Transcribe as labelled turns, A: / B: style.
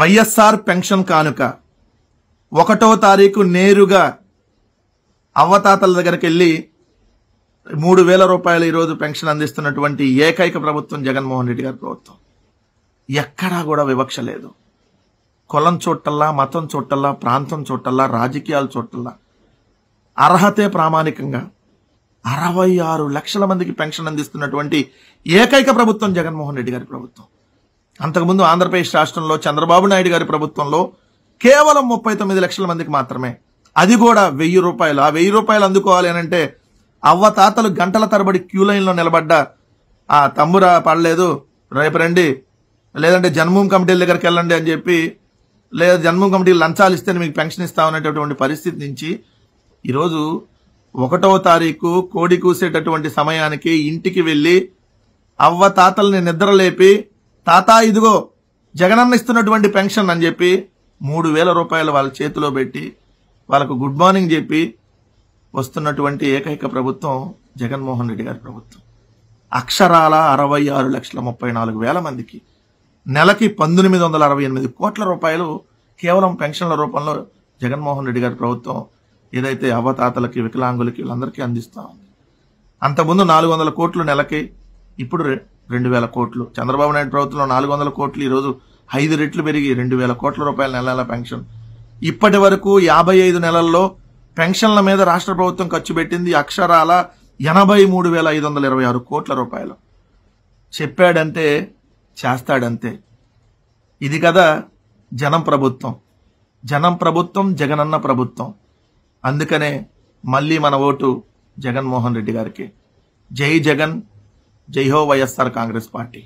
A: YSR pension కానుక 1వ తారీఖు నేరుగా అవ్వతాతల దగ్గరికి వెళ్ళి 3,000 రూపాయలు ఈరోజు పెన్షన్ అందిస్తున్నటువంటి ఏకైక ప్రభుత్వం జగన్మోహన్ రెడ్డి గారి ప్రభుత్వం. ఎక్కడా కూడా వివక్ష లేదు. కులం చూట్టల్లా, మతం చూట్టల్లా, ప్రాంతం చూట్టల్లా, రాజకీయాలు చూట్టల్లా అర్హతే ప్రామాణికంగా 66 లక్షల మందికి పెన్షన్ అందిస్తున్నటువంటి ఏకైక ప్రభుత్వం జగన్మోహన్ రెడ్డి గారి ప్రభుత్వం. అంతకుముందు ఆంధ్రప్రదేశ్ రాష్ట్రంలో చంద్రబాబు నాయుడు గారి ప్రభుత్వంలో కేవలం 39 లక్షల మందికి మాత్రమే, అది కూడా 1,000 రూపాయలు. ఆ 1,000 రూపాయలు అందుకోవాలి అని అంటే అవ్వతాతలు గంటల తరబడి క్యూ లైన్లో నిలబడ్డా ఆ తమ్మురా పడలేదు రేపు రండి, లేదంటే జన్మభూమి కమిటీల దగ్గరికి వెళ్ళండి అని చెప్పి, లేదా జన్మభూమి కమిటీలు లంచాలు ఇస్తే మీకు పెన్షన్ ఇస్తామనేటటువంటి పరిస్థితి నుంచి ఈరోజు 1వ తారీఖు కోడి కూసేటటువంటి సమయానికి ఇంటికి వెళ్ళి అవ్వతాతల్ని నిద్రలేపి, తాత ఇదిగో జగనన్న ఇస్తున్నటువంటి పెన్షన్ అని చెప్పి 3,000 రూపాయలు వాళ్ళ చేతిలో పెట్టి వాళ్ళకు గుడ్ మార్నింగ్ చెప్పి వస్తున్నటువంటి ఏకైక ప్రభుత్వం జగన్మోహన్ రెడ్డి గారి ప్రభుత్వం. అక్షరాల 66,34,000 మందికి నెలకి 1,868 కోట్ల రూపాయలు కేవలం పెన్షన్ల రూపంలో జగన్మోహన్ రెడ్డి గారి ప్రభుత్వం ఏదైతే అవ్వతాతలకి, వికలాంగులకి వీళ్ళందరికీ అందిస్తా ఉంది. అంతకుముందు 400 కోట్లు నెలకి, ఇప్పుడు 2,000 కోట్లు. చంద్రబాబు నాయుడు ప్రభుత్వంలో 400 కోట్లు, ఈరోజు 5 రెట్లు పెరిగి 2,000 కోట్ల రూపాయల నెల పెన్షన్. ఇప్పటి వరకు 55 నెలల్లో పెన్షన్ల మీద రాష్ట్ర ప్రభుత్వం ఖర్చు పెట్టింది అక్షరాల 83,526 కోట్ల రూపాయలు. చెప్పాడంటే చేస్తాడంతే. ఇది కదా జనం ప్రభుత్వం. జనం ప్రభుత్వం, జగనన్న ప్రభుత్వం. అందుకనే మళ్ళీ మన ఓటు జగన్మోహన్ రెడ్డి గారికి. జై జగన్, జై హో వైఎస్ఆర్ కాంగ్రెస్ పార్టీ.